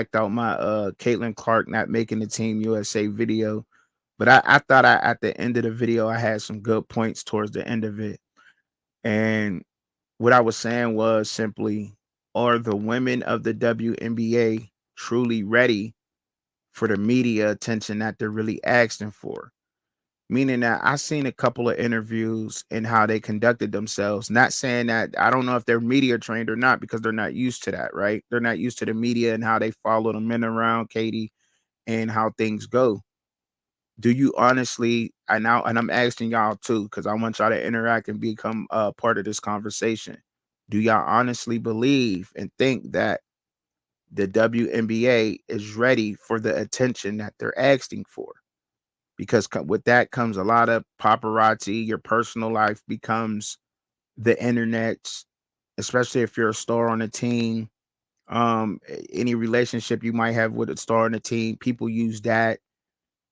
checked out my Caitlin Clark not making the Team USA video. But I thought at the end of the video I had some good points towards the end of it. And what I was saying was simply, are the women of the WNBA truly ready for the media attention that they're really asking for? Meaning that I seen a couple of interviews and how they conducted themselves. Not saying that I don't know if they're media trained or not because they're not used to that, right? They're not used to the media and how they follow the men around, Katie, and how things go. Do you honestly, and I'm asking y'all too, because I want y'all to interact and become a part of this conversation. Do y'all honestly believe and think that the WNBA is ready for the attention that they're asking for? Because with that comes a lot of paparazzi. Your personal life becomes the internet's, especially if you're a star on a team. Any relationship you might have with a star on a team, people use that,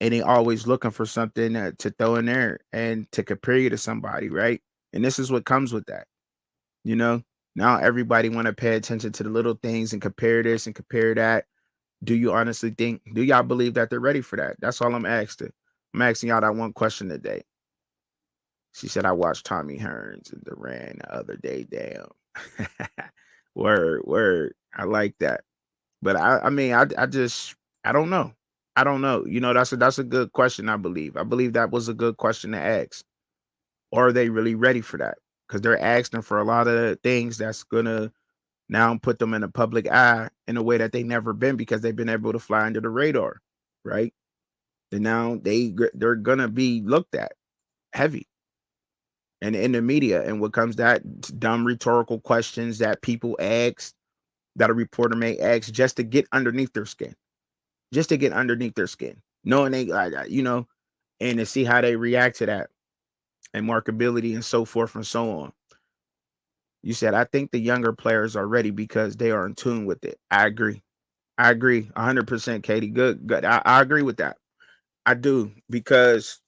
and they always looking for something to throw in there and to compare you to somebody, right? And this is what comes with that, you know. Now everybody want to pay attention to the little things and compare this and compare that. Do you honestly think? Do y'all believe that they're ready for that? That's all I'm asking. I'm asking y'all that one question today. She said, I watched Tommy Hearns and Duran the other day. Damn. Word, word. I like that. But I mean, I just, I don't know. I don't know. You know, that's a good question, I believe. I believe that was a good question to ask. Or are they really ready for that? Because they're asking for a lot of things that's gonna now put them in the public eye in a way that they never been because they've been able to fly under the radar, right? And now they're gonna be looked at heavy and in the media. And what comes that dumb rhetorical questions that people ask, that a reporter may ask just to get underneath their skin, just to get underneath their skin, knowing they you know, and to see how they react to that and markability and so forth and so on. You said, I think the younger players are ready because they are in tune with it. I agree. I agree 100%, Katie. Good, good. I agree with that. I do, because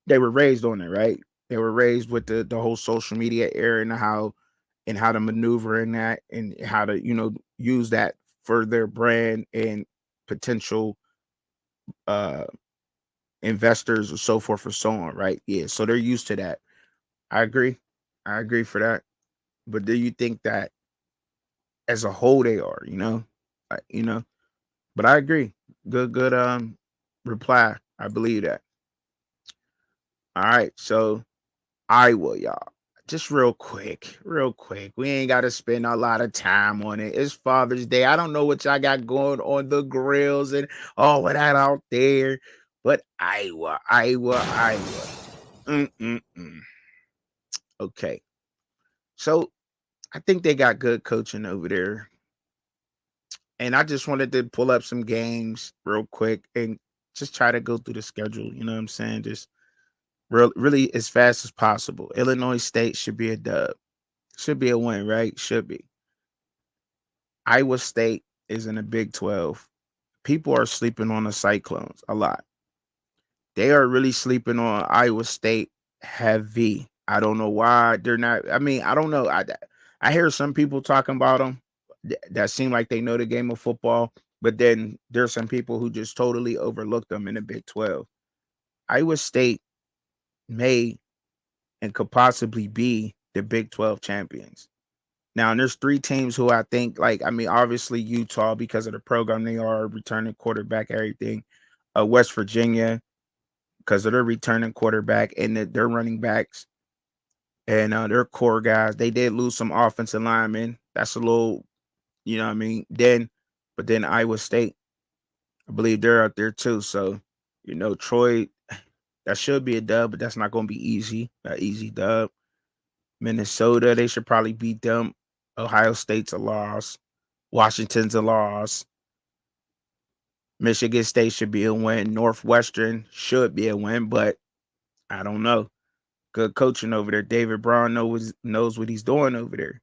they were raised on it, right? They were raised with the whole social media era and how to maneuver in that and how to, you know, use that for their brand and potential uh investors or so forth or so on, right? Yeah. So they're used to that. I agree. I agree for that. But do you think that as a whole they are, you know? You know, but I agree. Good reply. I believe that. All right. So Iowa, y'all. Just real quick, real quick. We ain't got to spend a lot of time on it. It's Father's Day. I don't know what y'all got going on the grills and all of that out there, but Iowa, Iowa, Iowa. Mm-mm-mm. Okay. So I think they got good coaching over there. And I just wanted to pull up some games real quick and just try to go through the schedule. You know what I'm saying? Just really as fast as possible. Illinois State should be a dub. Should be a win, right? Should be. Iowa State is in the Big 12. People are sleeping on the Cyclones a lot. They are really sleeping on Iowa State heavy. I don't know why they're not. I mean, I don't know. I hear some people talking about them that seem like they know the game of football, but then there's some people who just totally overlook them in the Big 12. Iowa State may and could possibly be the Big 12 champions. Now, and there's three teams who I think, like, I mean, obviously Utah because of the program they are, returning quarterback, everything. West Virginia because of their returning quarterback and their running backs and their core guys. They did lose some offensive linemen. That's a little, you know what I mean? But then Iowa State, I believe they're out there too. So, you know, Troy, that should be a dub, but that's not going to be easy. An easy dub. Minnesota, they should probably beat them. Ohio State's a loss. Washington's a loss. Michigan State should be a win. Northwestern should be a win, but I don't know. Good coaching over there. David Braun knows what he's doing over there.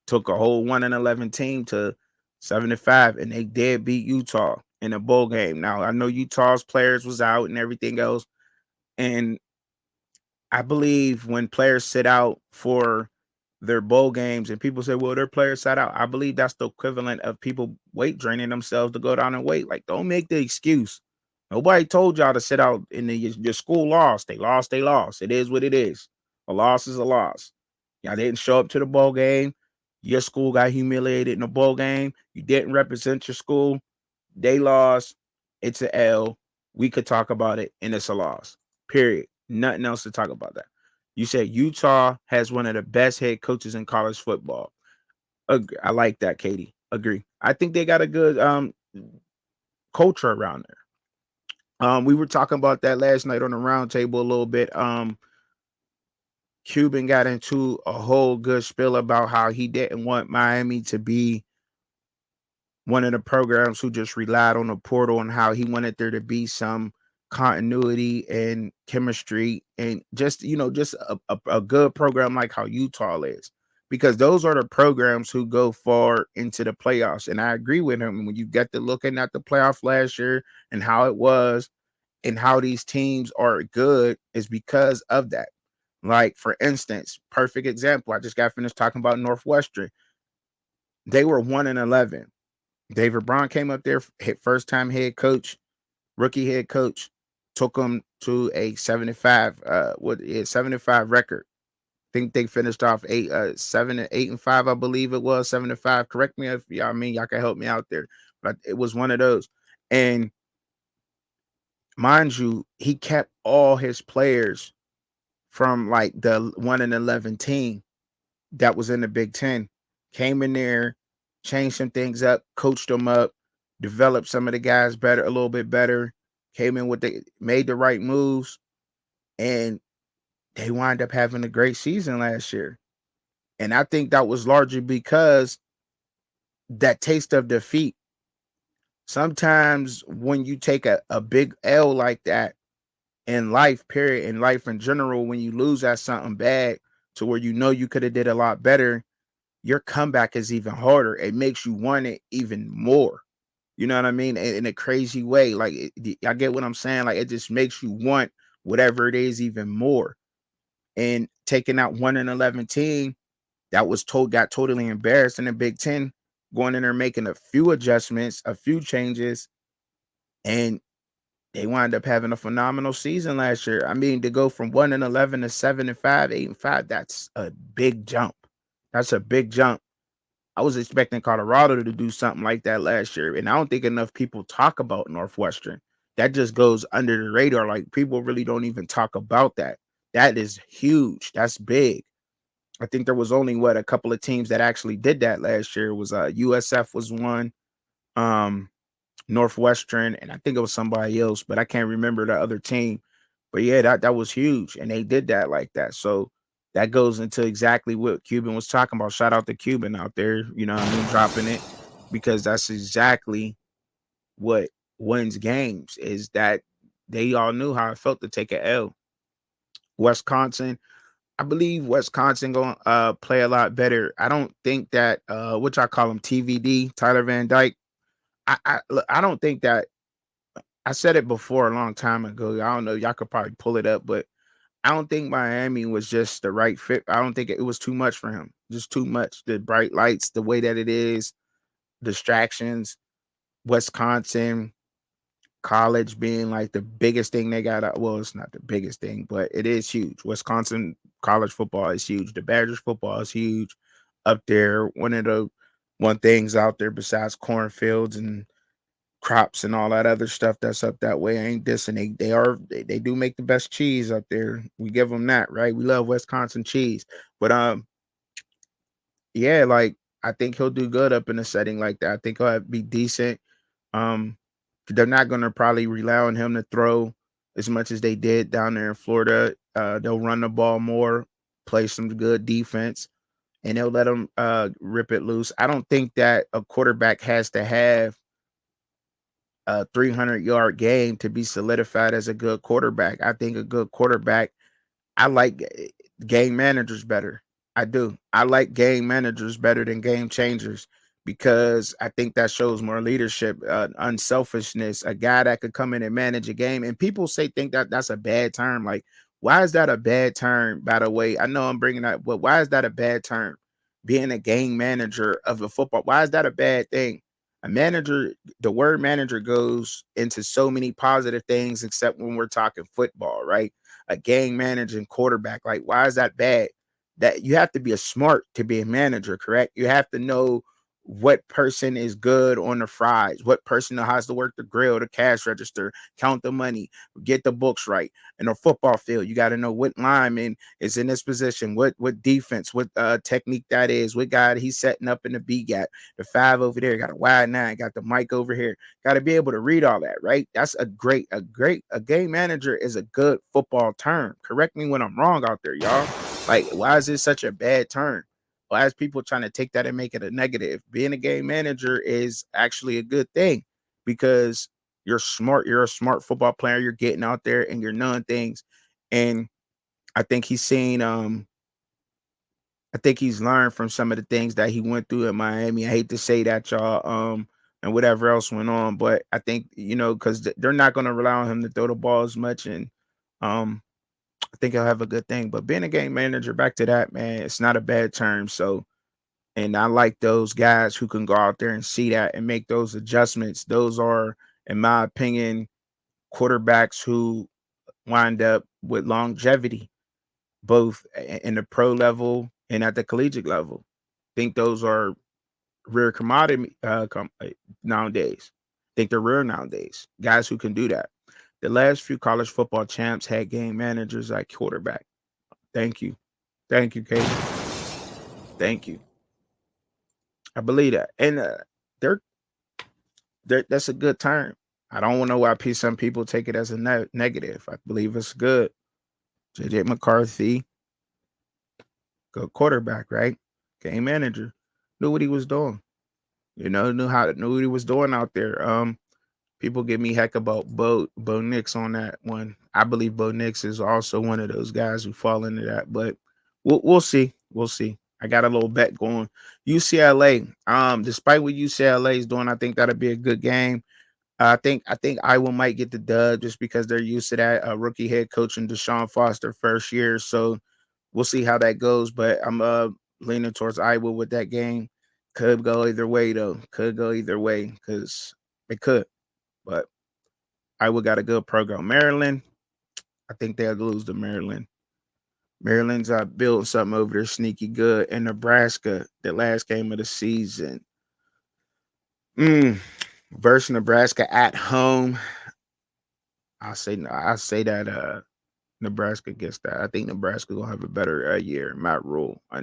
Took a whole 1-11 team to 7-5, and they did beat Utah in a bowl game. Now I know Utah's players was out and everything else, and I believe when players sit out for their bowl games, and people say, well, their players sat out. I believe that's the equivalent of people weight draining themselves to go down and wait. Like, don't make the excuse. Nobody told y'all to sit out in your school lost. They lost, they lost. It is what it is. A loss is a loss. Y'all didn't show up to the bowl game. Your school got humiliated in the bowl game. You didn't represent your school. They lost. It's an L. We could talk about it, and it's a loss. Period. Nothing else to talk about that. You said Utah has one of the best head coaches in college football. I like that, Katie. Agree. I think they got a good culture around there. We were talking about that last night on the round table a little bit. Cuban got into a whole good spiel about how he didn't want Miami to be one of the programs who just relied on the portal, and how he wanted there to be some continuity and chemistry, and just, just a good program like how Utah is, because those are the programs who go far into the playoffs. And I agree with him. When you get to looking at the playoff last year and how it was, and how these teams are good, is because of that. Like, for instance, perfect example, I just got finished talking about Northwestern. They were 1-11. David Braun came up there, first time head coach, rookie head coach, took them to a 75 75 record. I think they finished off 8-5, I believe it was 7-5. Correct me if y'all can help me out there, but it was one of those. And mind you, he kept all his players from like the 1-11 team that was in the Big Ten. Came in there, changed some things up, coached them up, developed some of the guys better, a little bit better. Came in made the right moves, and they wind up having a great season last year. And I think that was largely because that taste of defeat. Sometimes when you take a big L like that in life, period, in life in general, when you lose at something bad to where you could have did a lot better, your comeback is even harder. It makes you want it even more. You know what I mean? In a crazy way. Like, I get what I'm saying. Like, it just makes you want whatever it is even more. And taking out 1-11 team that got totally embarrassed in the Big Ten, going in there making a few adjustments, a few changes, and they wind up having a phenomenal season last year. I mean, to go from 1-11 to 7-5, 8-5, that's a big jump. That's a big jump. I was expecting Colorado to do something like that last year, and I don't think enough people talk about Northwestern. That just goes under the radar. Like, people really don't even talk about that. That is huge. That's big. I think there was only a couple of teams that actually did that last year. It was USF was one, um, Northwestern, and I think it was somebody else, but I can't remember the other team. But yeah, that was huge, and they did that like that. So that goes into exactly what Cuban was talking about. Shout out to Cuban out there, you know what I mean, dropping it, because that's exactly what wins games, is that they all knew how it felt to take a L. Wisconsin, I believe Wisconsin going to play a lot better. I don't think that which I call him TVD, Tyler Van Dyke. I don't think that, I said it before a long time ago. I don't know, y'all could probably pull it up, but I don't think Miami was just the right fit. I don't think it was too much for him. Just too much. The bright lights, the way that it is, distractions, Wisconsin college being like the biggest thing they got. Well, it's not the biggest thing, but it is huge. Wisconsin college football is huge. The Badgers football is huge up there. One things out there besides cornfields and crops and all that other stuff that's up that way. I ain't dissing. They do make the best cheese up there. We give them that, right? We love Wisconsin cheese. But yeah, like, I think he'll do good up in a setting like that. I think he'll be decent. Um, they're not going to probably rely on him to throw as much as they did down there in Florida. They'll run the ball more, play some good defense, and they'll let him rip it loose. I don't think that a quarterback has to have a 300-yard game to be solidified as a good quarterback. I think a good quarterback, I like game managers better. I do. I like game managers better than game changers, because I think that shows more leadership, unselfishness, a guy that could come in and manage a game. And people think that that's a bad term. Like, Why is that a bad term? By the way, I know I'm bringing that, but why is that a bad term? Being a game manager of a football, why is that a bad thing? A manager, the word manager goes into so many positive things, except when we're talking football, right? A game managing quarterback, like why is that bad? That you have to be a smart to be a manager, correct? You have to know what person is good on the fries, what person has to work the grill, the cash register, count the money, get the books right. In a football field, you got to know what lineman is in this position, what defense, what technique that is, what guy he's setting up in the B gap, the five over there, got a wide nine, got the mic over here. Got to be able to read all that, right? That's a game manager is a good football term. Correct me when I'm wrong out there, y'all. Like, why is this such a bad term? Why is people trying to take that and make it a negative? Being a game manager is actually a good thing because you're smart. You're a smart football player. You're getting out there and you're knowing things. And I think he's seen I think he's learned from some of the things that he went through in Miami. I hate to say that, y'all, and whatever else went on, but I think, because they're not going to rely on him to throw the ball as much. And um I think he'll have a good thing. But being a game manager, back to that, man, it's not a bad term. So, and I like those guys who can go out there and see that and make those adjustments. Those are, in my opinion, quarterbacks who wind up with longevity, both in the pro level and at the collegiate level. Think those are rare commodity nowadays. Think they're rare nowadays. Guys who can do that. The last few college football champs had game managers at quarterback. Thank you. Thank you, Katie. Thank you. I believe that. And they're, that's a good term. I don't know why some people take it as a negative. I believe it's good. JJ McCarthy, good quarterback, right? Game manager, knew what he was doing. Knew what he was doing out there. People give me heck about Bo Nix on that one. I believe Bo Nix is also one of those guys who fall into that, but we'll see. We'll see. I got a little bet going. UCLA. Despite what UCLA is doing, I think that'll be a good game. I think Iowa might get the dub just because they're used to that rookie head coach and Deshaun Foster first year. So we'll see how that goes. But I'm leaning towards Iowa with that game. Could go either way though. Could go either way because it could. But Iowa got a good program. Maryland, I think they'll lose to Maryland. Maryland's building something over there sneaky good. And Nebraska, the last game of the season. Versus Nebraska at home. I say that Nebraska gets that. I think Nebraska gonna have a better year. Matt Rule.